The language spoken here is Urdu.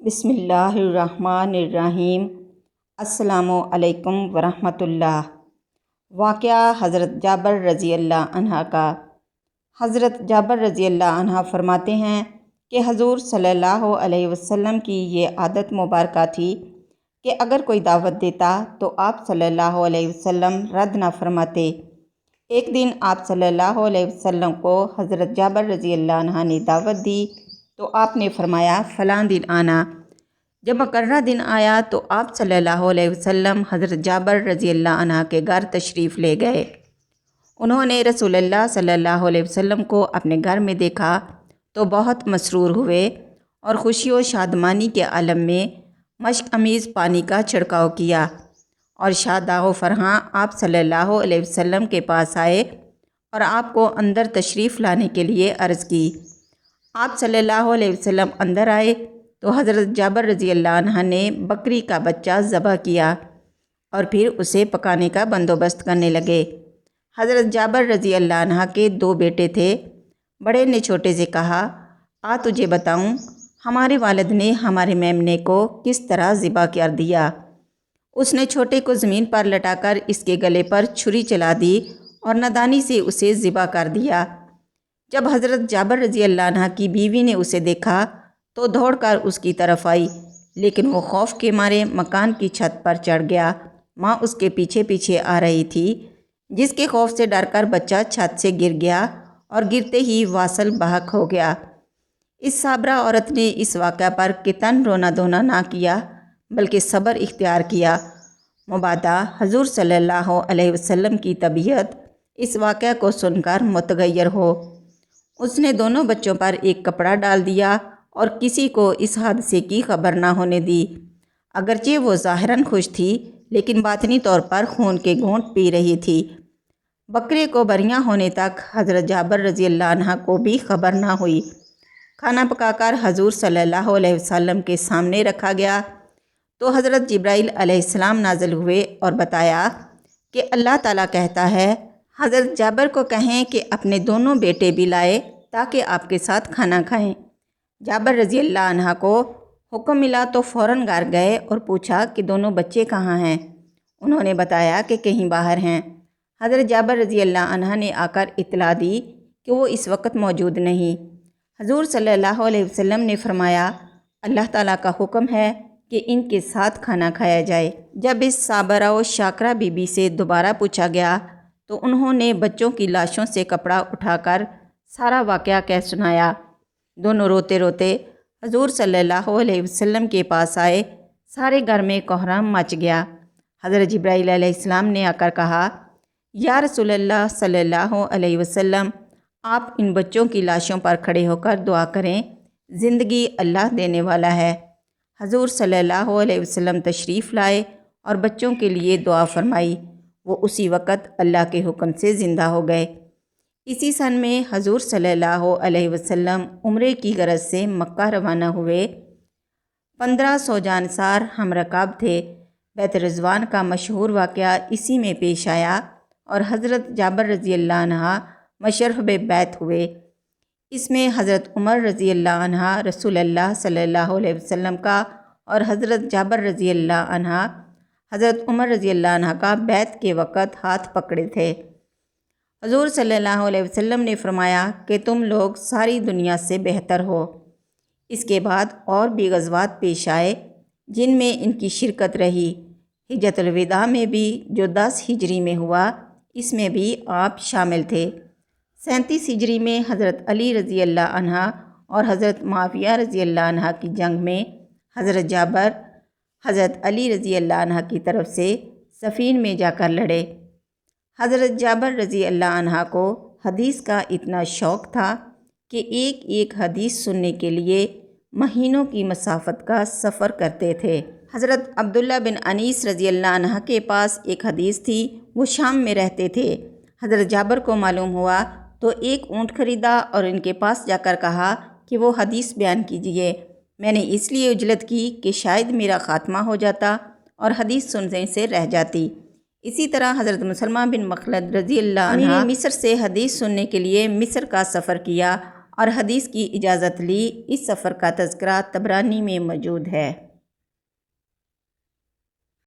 بسم اللہ الرحمن الرحیم۔ السلام علیکم ورحمۃ اللہ۔ واقعہ حضرت جابر رضی اللہ عنہ کا۔ حضرت جابر رضی اللہ عنہ فرماتے ہیں کہ حضور صلی اللہ علیہ وسلم کی یہ عادت مبارکہ تھی کہ اگر کوئی دعوت دیتا تو آپ صلی اللہ علیہ وسلم رد نہ فرماتے۔ ایک دن آپ صلی اللہ علیہ وسلم کو حضرت جابر رضی اللہ عنہ نے دعوت دی تو آپ نے فرمایا فلاں دن آنا۔ جب مقررہ دن آیا تو آپ صلی اللہ علیہ وسلم حضرت جابر رضی اللہ عنہ کے گھر تشریف لے گئے۔ انہوں نے رسول اللہ صلی اللہ علیہ وسلم کو اپنے گھر میں دیکھا تو بہت مسرور ہوئے اور خوشی و شادمانی کے عالم میں مشک امیز پانی کا چھڑکاؤ کیا اور شاداں و فرحاں آپ صلی اللہ علیہ وسلم کے پاس آئے اور آپ کو اندر تشریف لانے کے لیے عرض کی۔ آپ صلی اللہ علیہ وسلم اندر آئے تو حضرت جابر رضی اللہ عنہ نے بکری کا بچہ ذبح کیا اور پھر اسے پکانے کا بندوبست کرنے لگے۔ حضرت جابر رضی اللہ عنہ کے 2 بیٹے تھے۔ بڑے نے چھوٹے سے کہا، تجھے بتاؤں ہمارے والد نے ہمارے میمنے کو کس طرح ذبح کر دیا۔ اس نے چھوٹے کو زمین پر لٹا کر اس کے گلے پر چھری چلا دی اور نادانی سے اسے ذبح کر دیا۔ جب حضرت جابر رضی اللہ عنہ کی بیوی نے اسے دیکھا تو دوڑ کر اس کی طرف آئی، لیکن وہ خوف کے مارے مکان کی چھت پر چڑھ گیا۔ ماں اس کے پیچھے پیچھے آ رہی تھی، جس کے خوف سے ڈر کر بچہ چھت سے گر گیا اور گرتے ہی واصل بحق ہو گیا۔ اس صابرہ عورت نے اس واقعہ پر قطعاً رونا دھونا نہ کیا بلکہ صبر اختیار کیا۔ مبادا حضور صلی اللہ علیہ وسلم کی طبیعت اس واقعہ کو سن کر متغیر ہو۔ اس نے دونوں بچوں پر ایک کپڑا ڈال دیا اور کسی کو اس حادثے کی خبر نہ ہونے دی۔ اگرچہ وہ ظاہراً خوش تھی لیکن باطنی طور پر خون کے گھونٹ پی رہی تھی۔ بکرے کو بریاں ہونے تک حضرت جابر رضی اللہ عنہ کو بھی خبر نہ ہوئی۔ کھانا پکا کر حضور صلی اللہ علیہ وسلم کے سامنے رکھا گیا تو حضرت جبرائیل علیہ السلام نازل ہوئے اور بتایا کہ اللہ تعالیٰ کہتا ہے حضرت جابر کو کہیں کہ اپنے دونوں بیٹے بھی لائے تاکہ آپ کے ساتھ کھانا کھائیں۔ جابر رضی اللہ عنہ کو حکم ملا تو فوراً گھر گئے اور پوچھا کہ دونوں بچے کہاں ہیں۔ انہوں نے بتایا کہ کہیں باہر ہیں۔ حضرت جابر رضی اللہ عنہ نے آ کر اطلاع دی کہ وہ اس وقت موجود نہیں۔ حضور صلی اللہ علیہ وسلم نے فرمایا اللہ تعالیٰ کا حکم ہے کہ ان کے ساتھ کھانا کھایا جائے۔ جب اس صابرہ و شاکرہ بی بی سے دوبارہ پوچھا گیا تو انہوں نے بچوں کی لاشوں سے کپڑا اٹھا کر سارا واقعہ کہہ سنایا۔ دونوں روتے روتے حضور صلی اللہ علیہ وسلم کے پاس آئے۔ سارے گھر میں کوہرام مچ گیا۔ حضرت جبرائیل علیہ السلام نے آ کر کہا، یا رسول اللہ صلی اللہ علیہ وسلم، آپ ان بچوں کی لاشوں پر کھڑے ہو کر دعا کریں، زندگی اللہ دینے والا ہے۔ حضور صلی اللہ علیہ وسلم تشریف لائے اور بچوں کے لیے دعا فرمائی۔ وہ اسی وقت اللہ کے حکم سے زندہ ہو گئے۔ اسی سن میں حضور صلی اللہ علیہ وسلم عمرے کی غرض سے مکہ روانہ ہوئے۔ 1500 جانصار ہم رکاب تھے۔ بیت رضوان کا مشہور واقعہ اسی میں پیش آیا اور حضرت جابر رضی اللہ عنہ مشرف بیت ہوئے۔ اس میں حضرت عمر رضی اللہ عنہ رسول اللہ صلی اللہ علیہ وسلم کا اور حضرت جابر رضی اللہ عنہ حضرت عمر رضی اللہ عنہ کا بیت کے وقت ہاتھ پکڑے تھے۔ حضور صلی اللہ علیہ وسلم نے فرمایا کہ تم لوگ ساری دنیا سے بہتر ہو۔ اس کے بعد اور بھی غزوات پیش آئے جن میں ان کی شرکت رہی۔ حجۃ الوداع میں بھی جو 10 ہجری میں ہوا، اس میں بھی آپ شامل تھے۔ 37 ہجری میں حضرت علی رضی اللہ عنہ اور حضرت معاویہ رضی اللہ عنہ کی جنگ میں حضرت جابر حضرت علی رضی اللہ عنہ کی طرف سے صفین میں جا کر لڑے۔ حضرت جابر رضی اللہ عنہ کو حدیث کا اتنا شوق تھا کہ ایک ایک حدیث سننے کے لیے مہینوں کی مسافت کا سفر کرتے تھے۔ حضرت عبداللہ بن انیس رضی اللہ عنہ کے پاس ایک حدیث تھی، وہ شام میں رہتے تھے۔ حضرت جابر کو معلوم ہوا تو ایک اونٹ خریدا اور ان کے پاس جا کر کہا کہ وہ حدیث بیان کیجیے۔ میں نے اس لیے عجلت کی کہ شاید میرا خاتمہ ہو جاتا اور حدیث سننے سے رہ جاتی۔ اسی طرح حضرت مسلمہ بن مخلد رضی اللہ عنہ مصر سے حدیث سننے کے لیے مصر کا سفر کیا اور حدیث کی اجازت لی۔ اس سفر کا تذکرہ طبرانی میں موجود ہے۔